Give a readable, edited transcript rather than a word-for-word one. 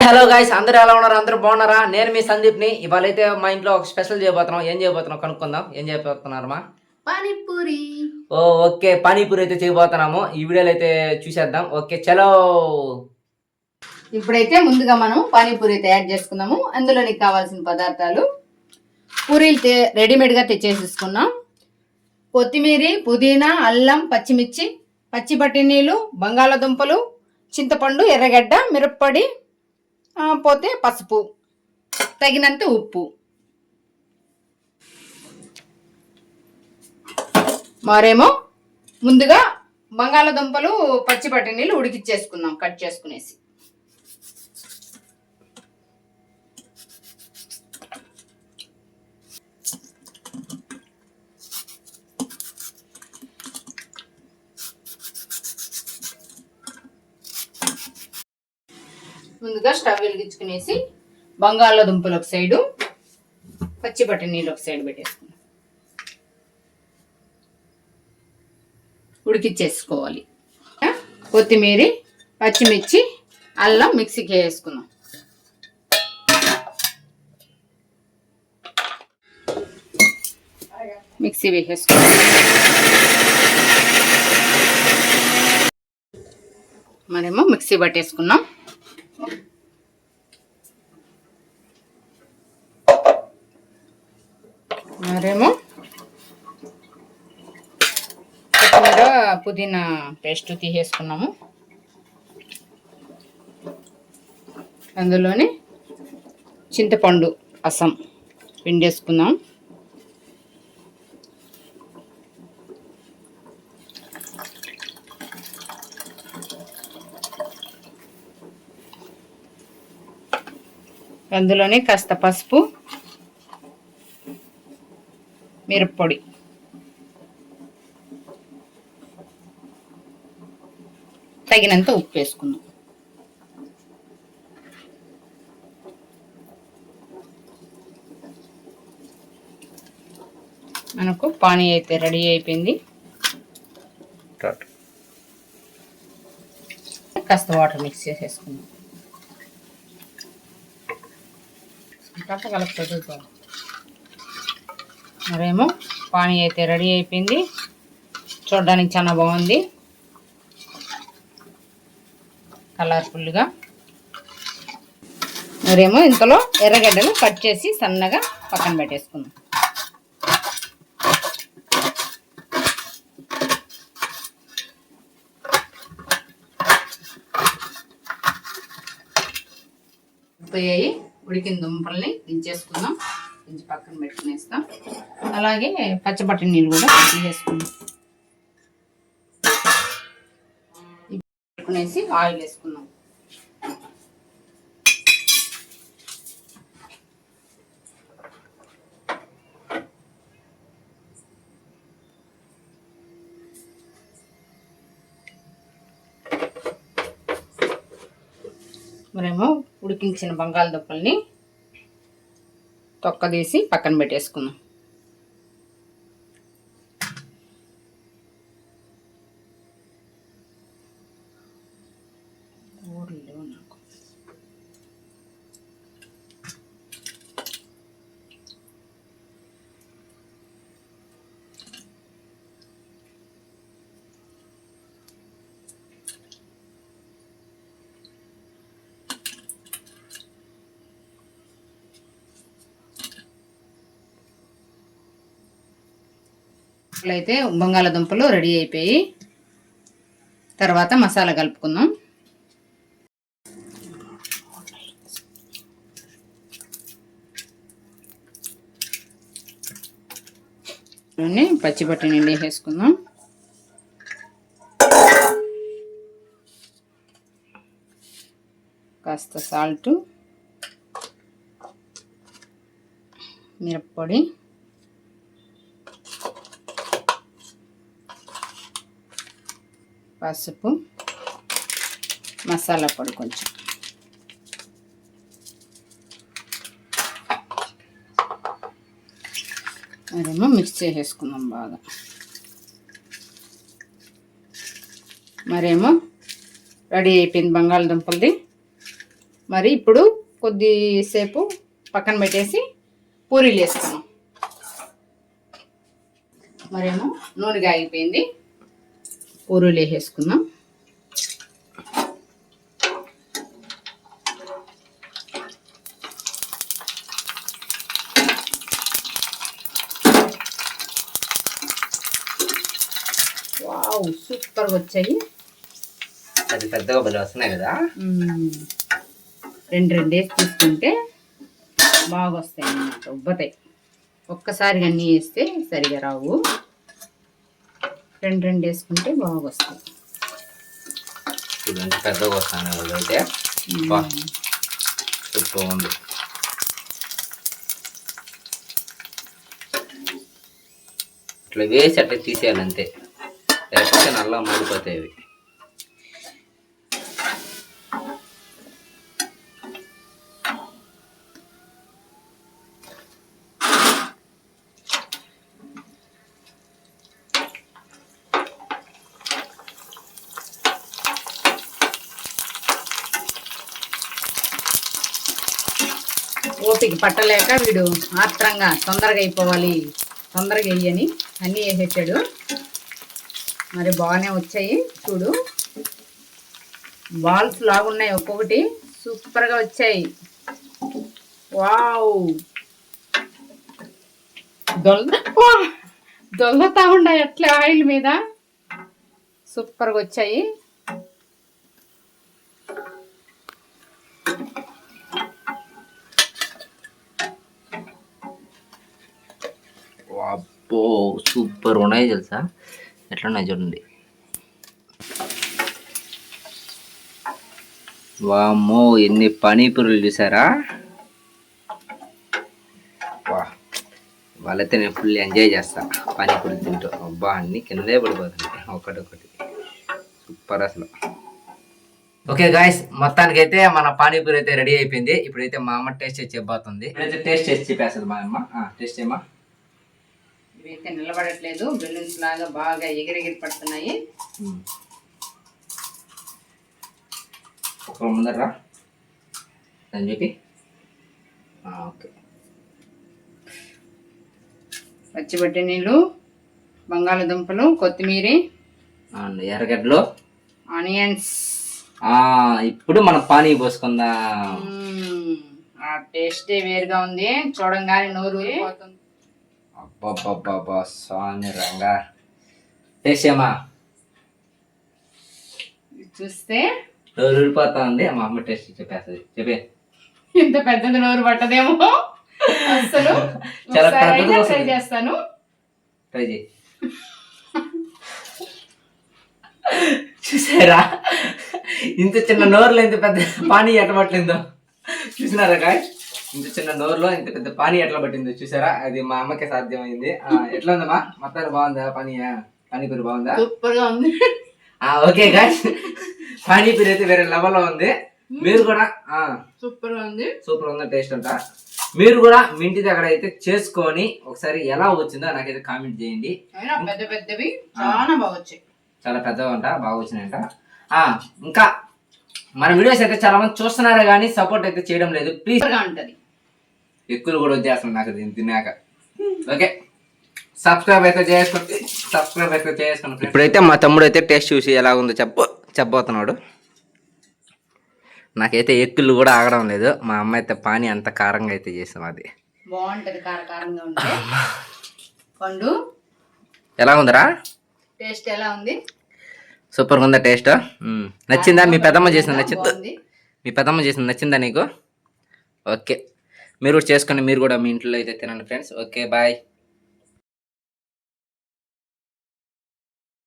Hello guys, అందరూ ఎలా ఉన్నారు? అందరూ బాగున్నారా? నేను మీ సందీప్ని. ఇవాళ అయితే మా ఇంట్లో ఒక స్పెషల్ చేయబోతున్నాం. ఏం చేయబోతున్నాం కనుక్కుందాం. ఏం చేయబోతున్నారమ్మా? పానీపూరి. ఓకే, పానీపూరి అయితే చేయబోతున్నాము. ఈ వీడియోలో అయితే చూసేద్దాం. ఓకే చలో. ఇప్పుడైతే ముందుగా మనం పానీపూరి తయారు చేసుకుందాము. అందులోనికి కావాల్సిన పదార్థాలు: పూరీలు రెడీమేడ్గా తెచ్చేసేసుకున్నాం, కొత్తిమీర, పుదీనా, అల్లం, పచ్చిమిర్చి, పచ్చి బఠానీలు, బంగాళాదుంపలు, చింతపండు, ఎర్రగడ్డ, మిరప్పొడి, పోతే పసుపు, తగినంత ఉప్పు. మరేమో ముందుగా బంగాళాదుంపలు, పచ్చి బఠానీలు ఉడికిచ్చేసుకుందాం కట్ చేసుకునేసి. ముందుగా స్టవ్ వెలిగించుకునేసి బంగాళాదుంపలు ఒక సైడు, పచ్చి బఠానీలు ఒక సైడ్ పెట్టేసుకున్నాం. ఉడికిచ్చేసుకోవాలి. కొత్తిమీర, పచ్చిమిర్చి, అల్లం మిక్సీకి వేసుకుందాం. మిక్సీ వేసేసుకుందాం. మరేమో మిక్సీ పట్టేసుకున్నాం. మరేమో కొత్తిమీర, పుదీనా పేస్ట్ తీసేసుకున్నాము. అందులోనే చింతపండు రసం పిండేసుకుందాం. అందులోనే కాస్త పసుపు, మిరప్పొడి, తగినంత ఉప్పు వేసుకుందాం. మనకు పానీ అయితే రెడీ అయిపోయింది. కాస్త వాటర్ మిక్స్ చేసేసుకుందాం. కలుపుతుంది. మరేమో పానీ అయితే రెడీ అయిపోయింది. చూడడానికి చాలా బాగుంది, కలర్ఫుల్గా. మరేమో ఇంతలో ఎర్రగడ్డలు కట్ చేసి సన్నగా పక్కన పెట్టేసుకుందాం. ఉడిపోయాయి. ఉడికిన దుంపల్ని దించేసుకుందాం. దించి పక్కన పెట్టుకునేస్తాం. అలాగే పచ్చి బఠానీలు కూడా తీసేసుకుందాం. పెట్టుకునేసి ఆయిల్ వేసుకుందాం. మరేమో ఉడికించిన బంగాళదుంపల్ని తొక్కదీసి పక్కన పెట్టేసుకుందాం. అయితే బంగాళాదుంపలు రెడీ అయిపోయి, తర్వాత మసాలా కలుపుకుందాం. పచ్చి బఠానీలు వేసేసుకుందాం. కాస్త సాల్ట్, మిరప్పొడి, పసుపు, మసాలా పొడి కొంచెం. అదేమో మిక్స్ చేసేసుకుందాం బాగా. మరేమో రెడీ అయిపోయింది బంగాళదుంపలది. మరి ఇప్పుడు కొద్దిసేపు పక్కన పెట్టేసి పూరీలు వేసుకున్నాం. మరేమో నూనె కాగిపోయింది, పూరీలు వేసేసుకుందాం. వావ్, సూపర్గా వచ్చాయి. అది పెద్దగా బలి వస్తున్నాయి కదా. రెండు వేసి తీసుకుంటే బాగా వస్తాయి అన్నమాట, ఉబ్బతాయి. ఒక్కసారిగా అన్నీ వేస్తే సరిగా రావు, రెండు వేసుకుంటే బాగా వస్తాయి. ఇదంతా పెద్దగా వస్తాను అయితే సూపర్ ఉంది. ఇట్లా వేసి అట్లా తీసేయాలి అంతే, లేకపోతే నల్ల మాడిపోతాయి అవి. ఓపిక పట్టలేక వీడు ఆత్రంగా తొందరగా అయిపోవాలి, తొందరగా వేయని అన్నీ వేసేసాడు. మరి బాగానే వచ్చాయి చూడు, బాల్స్ లాగున్నాయి ఒక్కొక్కటి, సూపర్గా వచ్చాయి. వావ్, దొల్లతా ఉన్నాయి అట్లా ఆయిల్ మీద, సూపర్గా వచ్చాయి. అబ్బో సూపర్ ఉన్నాయి తెలుసా, ఎట్లా ఉన్నాయి చూడండి. వామ్మో ఎన్ని పానీపూరీలు చూసారా. వా, వాళ్ళైతే నేను ఫుల్ ఎంజాయ్ చేస్తా పానీపూరి తింటూ. అబ్బా అన్ని కిందే పడిపోతుంది ఒకటొకటి, సూపర్ అసలు. ఓకే గాయస్, మొత్తానికి అయితే మన పానీపూరి అయితే రెడీ అయిపోయింది. ఇప్పుడైతే మా అమ్మ టేస్ట్ చేసి చెప్పబోతుంది. ఇప్పుడైతే టేస్ట్ చేసి చెప్పేస్తుంది మా అమ్మ. టేస్ట్ చేయమ్మా. ఇవైతే నిలబడట్లేదు, బెలూన్స్ లాగా బాగా ఎగిరెగిరి పడుతున్నాయి. ఒక ముందరా అని చెప్పి ఓకే. పచ్చిబట్టి నీళ్ళు, బంగాళదుంపలు, కొత్తిమీర, ఎర్రగడ్డలు, ఆనియన్స్. ఇప్పుడు మనం పానీ పోసుకుందాం. ఆ టేస్టే వేరుగా ఉంది, చూడంగానే నోరు ఊరిపోతుంది. అబ్బబ్బబ్బబ్బా స్వామి రంగా. టేస్ట్ చేయమ్మా. చూస్తే నోరు ఊరిపోతా ఉంది. మా అమ్మ టేస్ట్ చెప్పేస్తుంది, చెప్పే. ఇంత పెద్దది నోరు పట్టదేమో అసలు. చాలా పెద్దగా ట్రై చేస్తాను, ట్రై చేయి. చూసారా ఇంత చిన్న నోరులో ఇంత పెద్ద పానీ ఎట్లా పట్టిందో చూసినారా గాయ్. ఇంత చిన్న నోరులో ఇంత పెద్ద పానీ ఎట్లా పట్టిందో చూసారా. అది మా అమ్మకే సాధ్యమైంది. ఎట్లా ఉందమ్మా, మొత్తానికి బాగుందా పానీపూరి బాగుందా? సూపర్ గా ఉంది. ఓకే గాయ్, పానీపూరి అయితే వేరే లెవెల్లో ఉంది. మీరు కూడా సూపర్ గా ఉంది, సూపర్ ఉంది టేస్ట్ అంట. మీరు కూడా మీ ఇంటి దగ్గర అయితే చేసుకొని ఒకసారి ఎలా వచ్చిందో నాకైతే కామెంట్ చేయండి. పెద్ద పెద్దవి చాలా బాగా వచ్చాయి, చాలా పెద్దగా అంట, బాగా వచ్చినాయంట. ఇంకా మన వీడియోస్ అయితే చాలా మంది చూస్తున్నారా కానీ సపోర్ట్ అయితే చేయడం లేదు. ప్లీజ్ ఉంటది, ఎక్కువ కూడా వచ్చేస్తుంది నాకు దీన్ని తిన్నాక. ఓకే, సబ్స్క్రైబ్ అయితే చేసుకోండి. ఇప్పుడైతే మా తమ్ముడు అయితే టేస్ట్ చూసి ఎలా ఉందో చెప్పబోతున్నాడు. నాకైతే ఎక్కులు కూడా ఆగడం లేదు. మా అమ్మ అయితే పానీ అంత కారంగా అయితే చేసాం, అది బాగుంటది, కారంగా ఉంటే. పండు ఎలా ఉందరా, టేస్ట్ ఎలా ఉంది? సూపర్గా ఉందా టేస్ట్? నచ్చిందా? మీ పెద్దమ్మ చేసిన నచ్చిందా నీకు? ఓకే, మీరు కూడా చేసుకొని మీరు కూడా మీ ఇంట్లో అయితే తినండి ఫ్రెండ్స్. Okay bye.